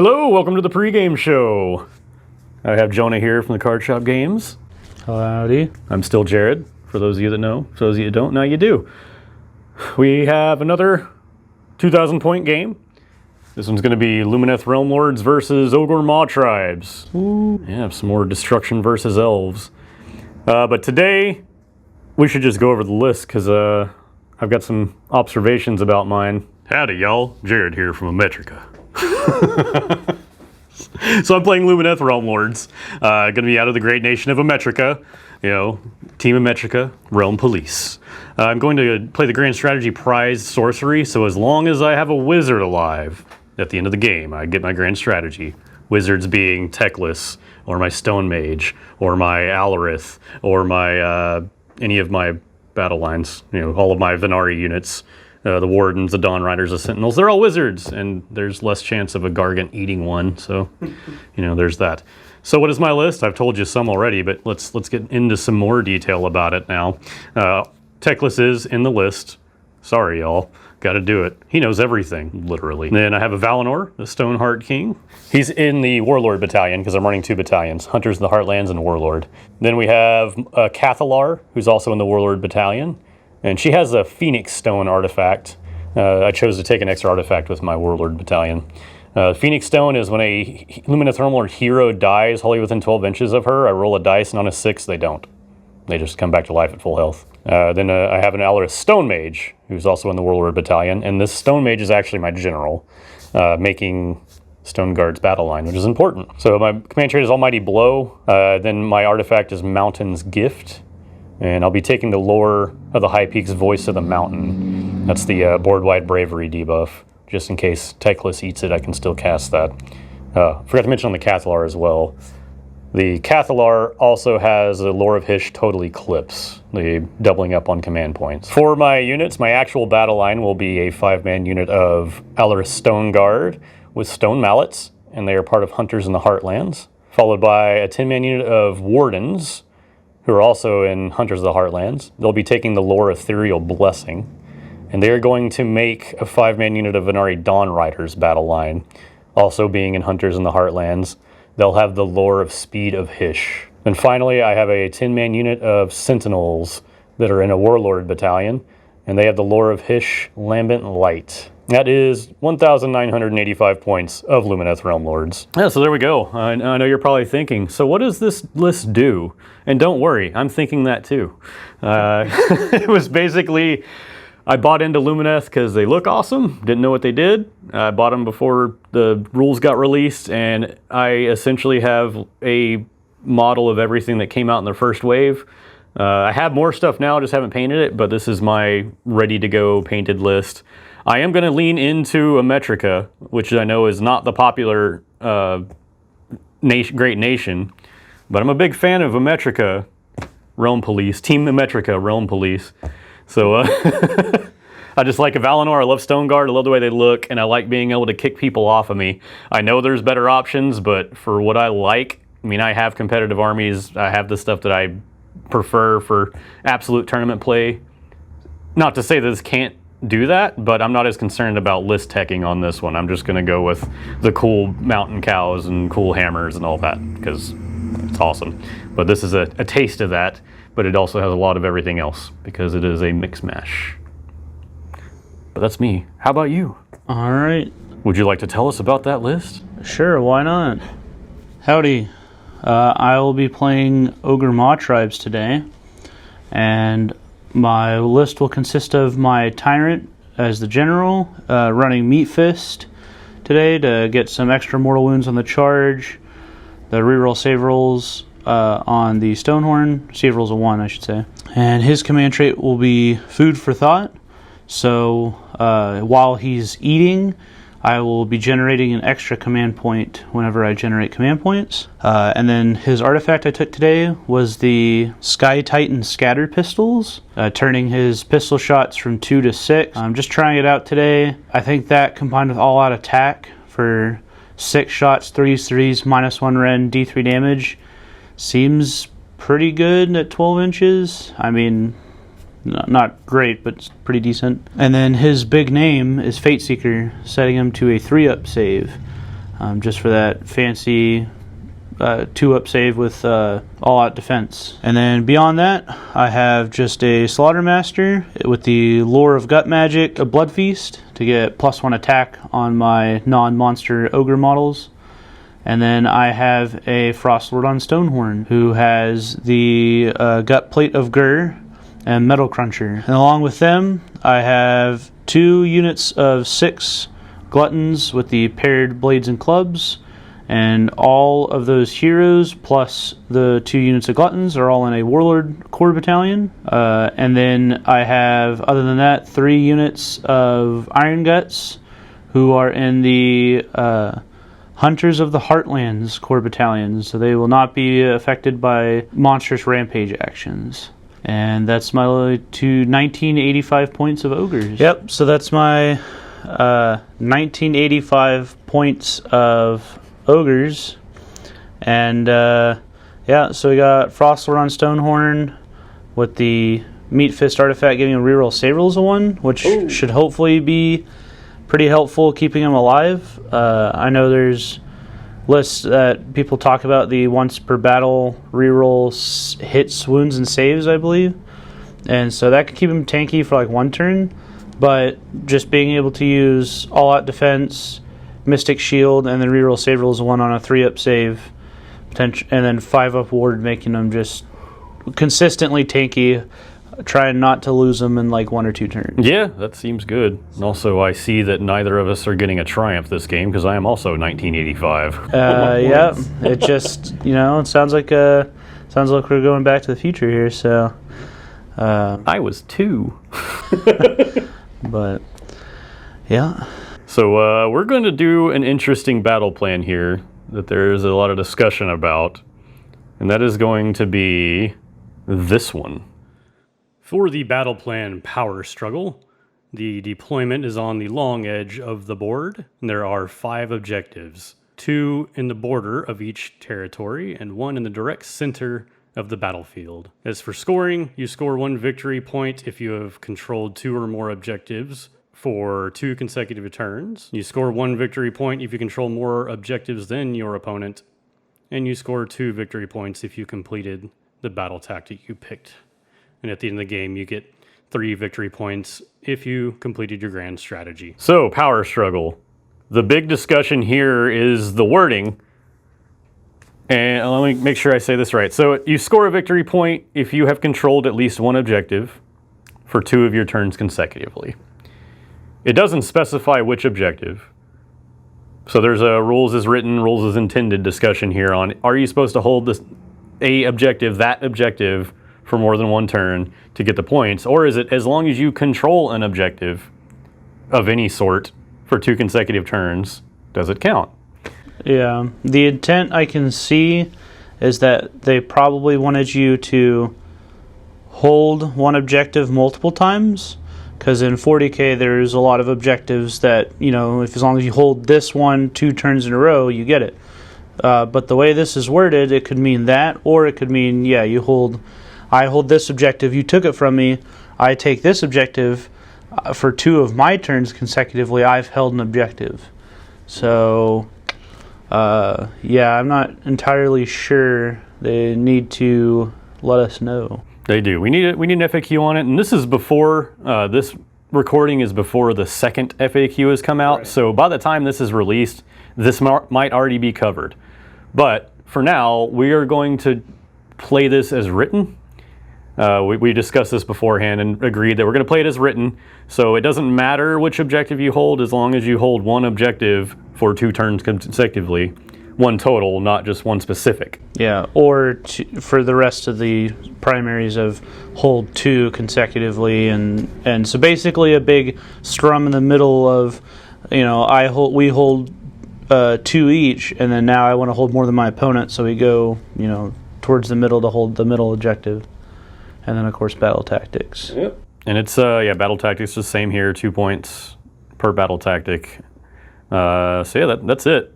Hello, welcome to the pregame show. I have Jonah here from the Card Shop Games. Howdy. I'm still Jarrod, for those of you that know. For those of you that don't, now you do. We have another 2,000 point game. This one's going to be Lumineth Realm Lords versus Ogor Mawtribes. Ooh. Yeah, some more destruction versus elves. But today, we should just go over the list, because I've got some observations about mine. Howdy, y'all. Jarrod here from Metrica. So I'm playing Lumineth Realm Lords. Going to be out of the great nation of Metrica. You know, Team Metrica, Realm Police. I'm going to play the Grand Strategy Prize Sorcery, so as long as I have a wizard alive at the end of the game, I get my Grand Strategy. Wizards being Techless, or my Stone Mage, or my Alorith, or my any of my battle lines. You know, all of my Venari units. The Wardens, the Dawn Riders, the Sentinels, they're all wizards, and there's less chance of a Gargant eating one, so, you know, there's that. So what is my list? I've told you some already, but let's get into some more detail about it now. Techless is in the list. Sorry, y'all. Got to do it. He knows everything, literally. Then I have a Valinor, the Stoneheart King. He's in the Warlord Battalion, because I'm running 2 battalions, Hunters of the Heartlands and Warlord. Then we have Cathalar, who's also in the Warlord Battalion. And she has a Phoenix Stone artifact. I chose to take an extra artifact with my Warlord Battalion. Phoenix Stone is when a Lumineth Realm Lord hero dies wholly within 12 inches of her. I roll a dice, and on a 6, they don't. They just come back to life at full health. Then I have an Alorith Stone Mage, who's also in the Warlord Battalion. And this Stone Mage is actually my general, making Stone Guard's battle line, which is important. So my command trait is Almighty Blow. Then my artifact is Mountain's Gift. And I'll be taking the lore of the High Peak's Voice of the Mountain. That's the board-wide bravery debuff. Just in case Techless eats it, I can still cast that. Forgot to mention on the Cathalar as well. The Cathalar also has the Lore of Hysh Total Eclipse, the doubling up on command points. For my units, my actual battle line will be a 5-man unit of Alorith Stone Guard with Stone Mallets, and they are part of Hunters in the Heartlands, followed by a 10-man unit of Wardens, who are also in Hunters of the Heartlands. They'll be taking the lore Ethereal Blessing, and they're going to make a 5-man unit of Venari Dawn Riders battle line, also being in Hunters in the Heartlands. They'll have the lore of Speed of Hysh. And finally, I have a 10-man unit of Sentinels that are in a Warlord Battalion, and they have the lore of Hysh Lambent Light. That is 1,985 points of Lumineth Realm Lords. Yeah, so there we go. I know you're probably thinking, so what does this list do? And don't worry, I'm thinking that too. It was basically, I bought into Lumineth because they look awesome. Didn't know what they did. I bought them before the rules got released, and I essentially have a model of everything that came out in the first wave. I have more stuff now, just haven't painted it, but this is my ready-to-go painted list. I am going to lean into Metrica, which I know is not the popular great nation, but I'm a big fan of Metrica Realm Police, Team Metrica Realm Police. So I just like a Valinor. I love Stone Guard. I love the way they look, and I like being able to kick people off of me. I know there's better options, but for what I like, I mean, I have competitive armies. I have the stuff that I prefer for absolute tournament play. Not to say that this can't do that, but I'm not as concerned about list teching on this one. I'm just going to go with the cool mountain cows and cool hammers and all that, because it's awesome. But this is a taste of that, but it also has a lot of everything else, because it is a mix mash. But that's me. How about you? All right. Would you like to tell us about that list? Sure, why not? Howdy. I will be playing Ogor Mawtribes today, and my list will consist of my Tyrant as the general, running Meat Fist today to get some extra mortal wounds on the charge, the reroll save rolls on the Stonehorn, save rolls of 1 I should say, and his command trait will be Food for Thought. So while he's eating, I will be generating an extra command point whenever I generate command points. And then his artifact I took today was the Sky Titan Scatter Pistols, turning his pistol shots from 2 to 6. I'm just trying it out today. I think that combined with All Out Attack for 6 shots, 3s, -1 Ren, D3 damage, seems pretty good at 12 inches. I mean, not great, but pretty decent. And then his big name is Fate Seeker, setting him to a 3-up save. just for that fancy 2-up save with all-out defense. And then beyond that, I have just a Slaughtermaster with the Lore of Gut Magic, a Blood Feast, to get +1 attack on my non-monster Ogre models. And then I have a Frostlord on Stonehorn, who has the Gut Plate of Gur and Metal Cruncher. And along with them, I have 2 units of 6 Gluttons with the paired Blades and Clubs. And all of those heroes, plus the 2 units of Gluttons, are all in a Warlord Core Battalion. And then I have, other than that, 3 units of Iron Guts, who are in the Hunters of the Heartlands Core Battalion. So they will not be affected by monstrous rampage actions. And that's my 1985 points of Ogres. Yep, so that's my 1985 points of Ogres. And yeah, so we got Frostlord on Stonehorn with the Meat Fist artifact giving him reroll save rolls of 1, which should hopefully be pretty helpful keeping him alive. I know there's lists that people talk about the once per battle reroll hits, wounds, and saves, I believe. And so that could keep him tanky for like 1 turn. But just being able to use all-out defense, Mystic Shield, and then reroll save rolls of 1 on a 3-up save, and then 5-up ward, making them just consistently tanky, trying not to lose them in like 1 or 2 turns. Yeah, that seems good. And also, I see that neither of us are getting a triumph this game because I am also 1985. Yeah, it just, it sounds like we're going back to the future here. So I was 2. But yeah. So we're going to do an interesting battle plan here that there's a lot of discussion about, and that is going to be this one. For the battle plan power struggle, the deployment is on the long edge of the board, and there are 5 objectives, 2 in the border of each territory and 1 in the direct center of the battlefield. As for scoring, you score 1 victory point if you have controlled 2 or more objectives for 2 consecutive turns. You score 1 victory point if you control more objectives than your opponent, and you score 2 victory points if you completed the battle tactic you picked. And at the end of the game, you get 3 victory points if you completed your grand strategy. So, power struggle. The big discussion here is the wording. And let me make sure I say this right. So, you score a victory point if you have controlled at least 1 objective for 2 of your turns consecutively. It doesn't specify which objective. So, there's a rules as written, rules as intended discussion here on, are you supposed to hold that objective, for more than 1 turn to get the points, or is it as long as you control an objective of any sort for 2 consecutive turns, does it count? Yeah, the intent I can see is that they probably wanted you to hold 1 objective multiple times, because in 40k there's a lot of objectives that, if as long as you hold this one 2 turns in a row, you get it. But the way this is worded, it could mean that, or it could mean, yeah, I hold this objective, you took it from me, I take this objective, for 2 of my turns consecutively, I've held an objective. So, yeah, I'm not entirely sure. They need to let us know. They do. We need an FAQ on it, and this is before, this recording is before the second FAQ has come out, right. So by the time this is released, this might already be covered. But for now, we are going to play this as written. We discussed this beforehand and agreed that we're going to play it as written, so it doesn't matter which objective you hold as long as you hold 1 objective for 2 turns consecutively, 1 total, not just 1 specific. Yeah, or for the rest of the primaries of hold 2 consecutively, and so basically a big strum in the middle of, we hold 2 each, and then now I want to hold more than my opponent, so we go, towards the middle to hold the middle objective. And then, of course, battle tactics. Yep. And it's, battle tactics is the same here, 2 points per battle tactic. So, yeah, that's it.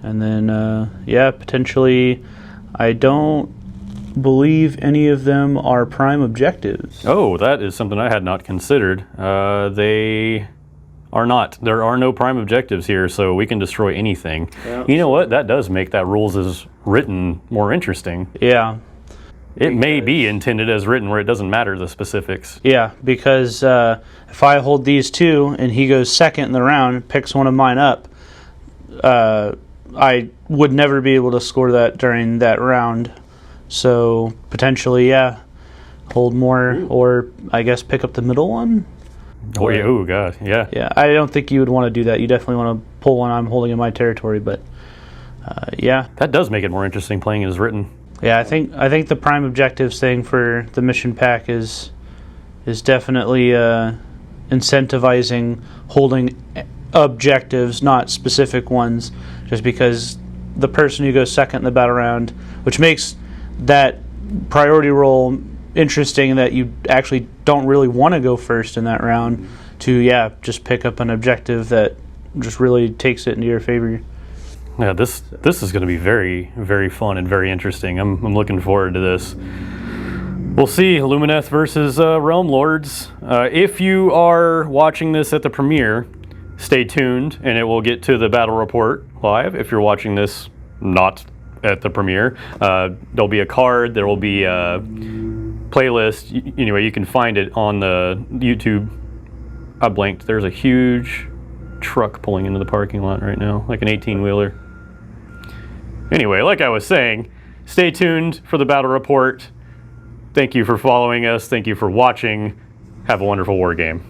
And then, potentially, I don't believe any of them are prime objectives. Oh, that is something I had not considered. They are not. There are no prime objectives here, so we can destroy anything. Yeah. You know what? That does make that rules as written more interesting. Yeah. It may be intended as written where it doesn't matter the specifics. Yeah, because if I hold these two and he goes second in the round, picks one of mine up, I would never be able to score that during that round. So potentially, yeah, hold more, or I guess pick up the middle one. Oh, yeah. Oh, God. Yeah. Yeah, I don't think you would want to do that. You definitely want to pull one I'm holding in my territory, but yeah. That does make it more interesting playing it as written. Yeah, I think the prime objectives thing for the mission pack is definitely incentivizing holding objectives, not specific ones, just because the person who goes second in the battle round, which makes that priority roll interesting, that you actually don't really want to go first in that round, to just pick up an objective that just really takes it into your favor. Yeah, this is going to be very, very fun and very interesting. I'm looking forward to this. We'll see Lumineth versus Realm Lords. If you are watching this at the premiere, stay tuned, and it will get to the battle report live. If you're watching this not at the premiere, there'll be a card. There will be a playlist. Anyway, you can find it on the YouTube. I blanked. There's a huge truck pulling into the parking lot right now, like an 18-wheeler. Anyway, like I was saying, stay tuned for the battle report. Thank you for following us. Thank you for watching. Have a wonderful war game.